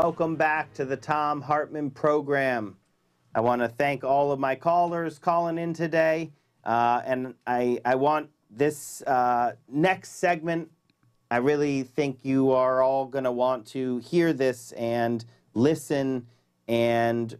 Welcome back to the Thom Hartmann Program. I want to thank all of my callers calling in today. And I want this next segment, I really think you are all going to want to hear this and listen. And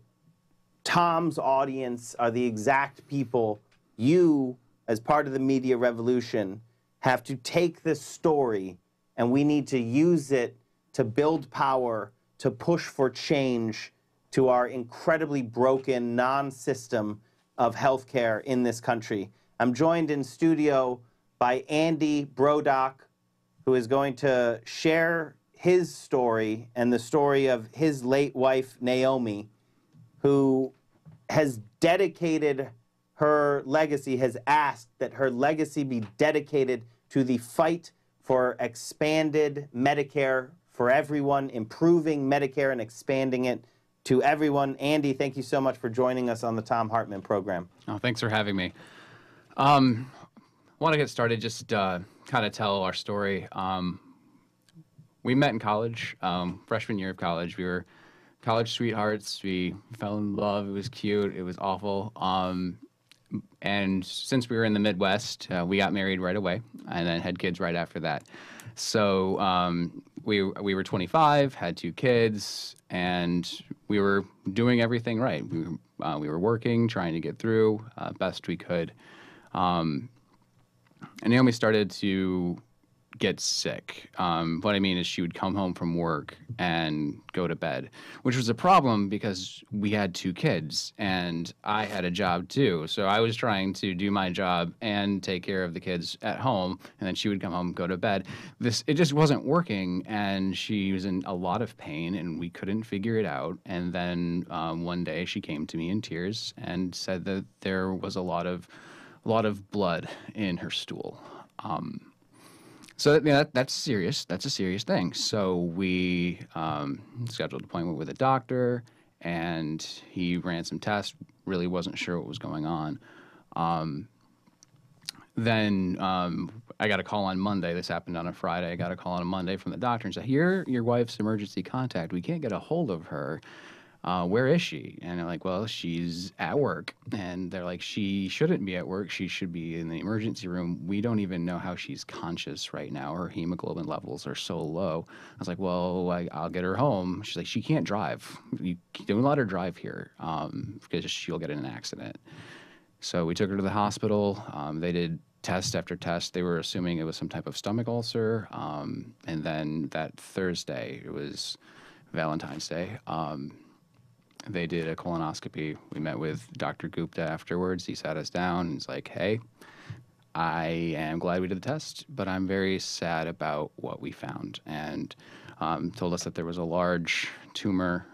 Tom's audience are the exact people you, as part of the media revolution, have to take this story, and we need to use it to build power, to push for change to our incredibly broken non-system of healthcare in this country. I'm joined in studio by Andy Brodock, who is going to share his story and the story of his late wife, Naomi, who has dedicated her legacy, has asked that her legacy be dedicated to the fight for expanded Medicare for everyone, improving Medicare and expanding it to everyone. Andy, thank you so much for joining us on the Thom Hartmann Program. Oh, thanks for having me. I want to get started, just kind of tell our story. We met in college, freshman year of college. We were college sweethearts. We fell in love. It was cute. It was awful. And since we were in the Midwest, we got married right away and then had kids right after that. So we were 25, had 2 kids, and we were doing everything right. We were working, trying to get through best we could. And Naomi started to get sick. What I mean is she would come home from work and go to bed, which was a problem because we had 2 kids and I had a job too. So I was trying to do my job and take care of the kids at home, and then she would come home and go to bed. It just wasn't working, and she was in a lot of pain and we couldn't figure it out. And then one day she came to me in tears and said that there was a lot of blood in her stool. So that's serious. That's a serious thing. So we scheduled an appointment with a doctor, and he ran some tests. Really wasn't sure what was going on. Then I got a call on Monday. This happened on a Friday. I got a call on a Monday from the doctor and said, "You're your wife's emergency contact. We can't get a hold of her. Where is she?" And I'm like, "Well, she's at work." And they're like, "She shouldn't be at work. She should be in the emergency room. We don't even know how she's conscious right now. Her hemoglobin levels are so low." I was like, "Well, I'll get her home." She's like, "She can't drive. You don't let her drive here because she'll get in an accident." So we took her to the hospital. They did test after test. They were assuming it was some type of stomach ulcer. And then that Thursday, it was Valentine's Day, they did a colonoscopy. We met with Dr. Gupta afterwards. He sat us down and he's like, "Hey, I am glad we did the test, but I'm very sad about what we found." And told us that there was a large tumor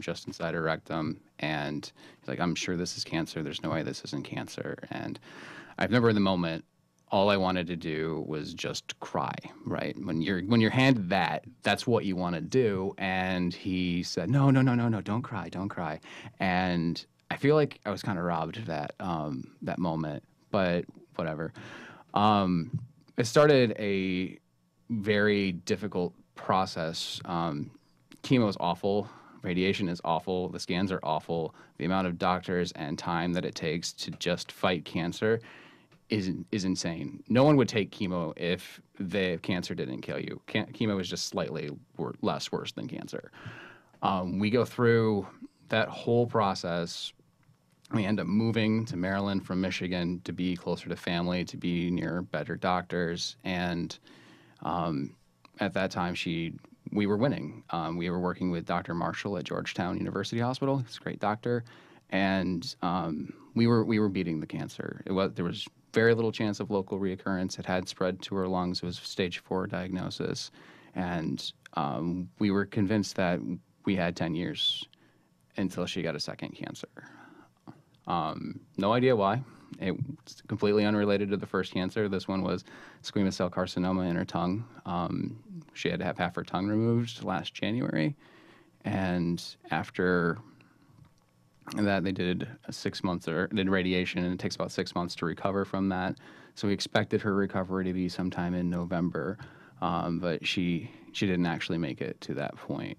just inside her rectum. And he's like, "I'm sure this is cancer. There's no way this isn't cancer." And I've never in the moment, all I wanted to do was just cry, right? When you're handed that, that's what you want to do. And he said, "No, no, no, no, no, don't cry, don't cry." And I feel like I was kind of robbed of that moment, but whatever. It started a very difficult process. Chemo is awful. Radiation is awful. The scans are awful. The amount of doctors and time that it takes to just fight cancer is insane. No one would take chemo if the cancer didn't kill you. Chemo is just slightly less worse than cancer. We go through that whole process. We end up moving to Maryland from Michigan to be closer to family, to be near better doctors. And at that time, we were winning. We were working with Dr. Marshall at Georgetown University Hospital. He's a great doctor. And we were beating the cancer. There was very little chance of local reoccurrence. It had spread to her lungs. It was stage 4 diagnosis. And we were convinced that we had 10 years until she got a second cancer. No idea why. It's completely unrelated to the first cancer. This one was squamous cell carcinoma in her tongue. She had to have half her tongue removed last January. And after that, they did 6 months, or did radiation, and it takes about 6 months to recover from that. So we expected her recovery to be sometime in November, but she didn't actually make it to that point.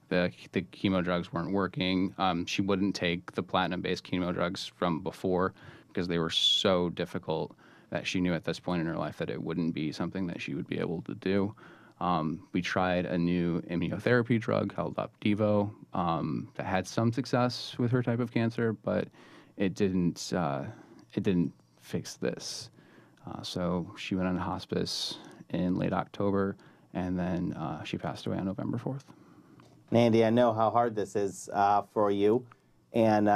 The chemo drugs weren't working. She wouldn't take the platinum-based chemo drugs from before because they were so difficult that she knew at this point in her life that it wouldn't be something that she would be able to do. We tried a new immunotherapy drug called Opdivo that had some success with her type of cancer, but it didn't fix this. So she went on hospice in late October, and then she passed away on November 4th. Andy, I know how hard this is for you, and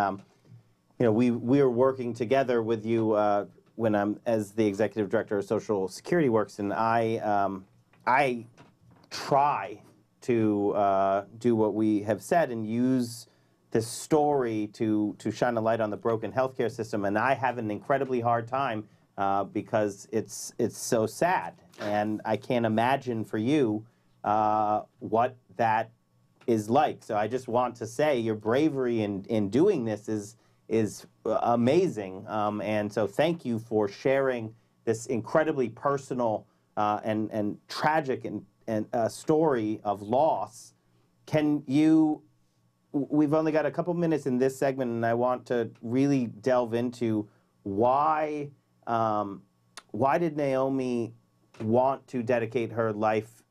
you know we are working together with you when I'm as the executive director of Social Security Works, and I try to do what we have said and use this story to shine a light on the broken healthcare system, and I have an incredibly hard time because it's so sad, and I can't imagine for you what that is like. So I just want to say your bravery in doing this is amazing, and so thank you for sharing this incredibly personal and tragic and story of loss. Can you? We've only got a couple minutes in this segment, and I want to really delve into why did Naomi want to dedicate her life's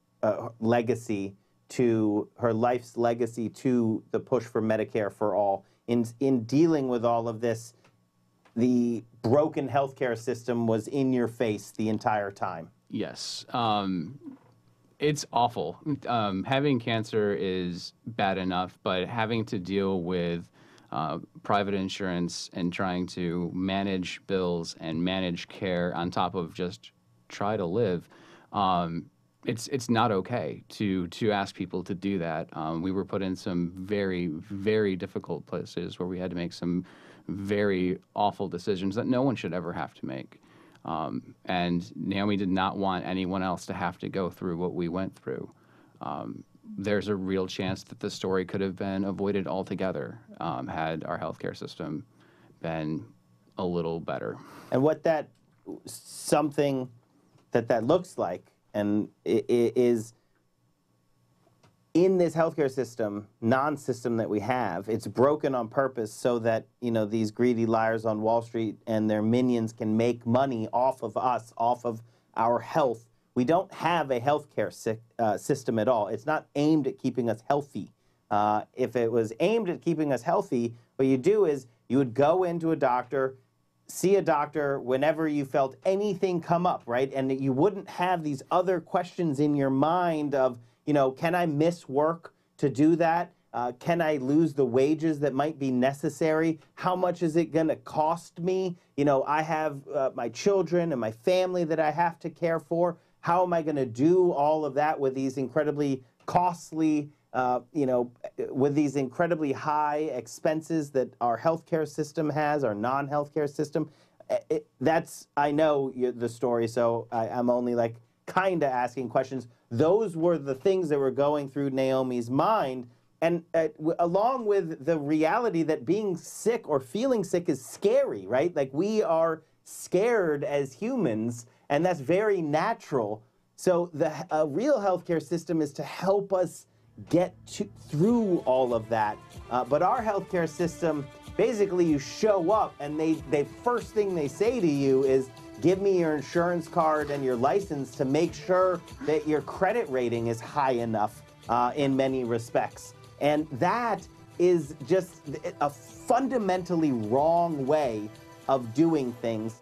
legacy to the push for Medicare for all. In dealing with all of this, the broken healthcare system was in your face the entire time. Yes. It's awful. Having cancer is bad enough, but having to deal with private insurance and trying to manage bills and manage care on top of just try to live, it's not okay to ask people to do that. We were put in some very, very difficult places where we had to make some very awful decisions that no one should ever have to make. And Naomi did not want anyone else to have to go through what we went through. There's a real chance that the story could have been avoided altogether had our healthcare system been a little better. And what that something that looks like, and it is in this healthcare system, non-system that we have, it's broken on purpose so that, you know, these greedy liars on Wall Street and their minions can make money off of us, off of our health. We don't have a healthcare system at all. It's not aimed at keeping us healthy. If it was aimed at keeping us healthy, what you do is you would go into a doctor, see a doctor whenever you felt anything come up, right? And you wouldn't have these other questions in your mind of, you know, can I miss work to do that? Can I lose the wages that might be necessary? How much is it going to cost me? You know, I have my children and my family that I have to care for. How am I going to do all of that with these incredibly costly, you know, with these incredibly high expenses that our healthcare system has, our non-healthcare system? I know the story, so I'm only like kind of asking questions. Those were the things that were going through Naomi's mind, and along with the reality that being sick or feeling sick is scary, right? Like, we are scared as humans, and that's very natural. So the real healthcare system is to help us get through all of that. But our healthcare system, basically you show up and they first thing they say to you is, give me your insurance card and your license to make sure that your credit rating is high enough in many respects. And that is just a fundamentally wrong way of doing things.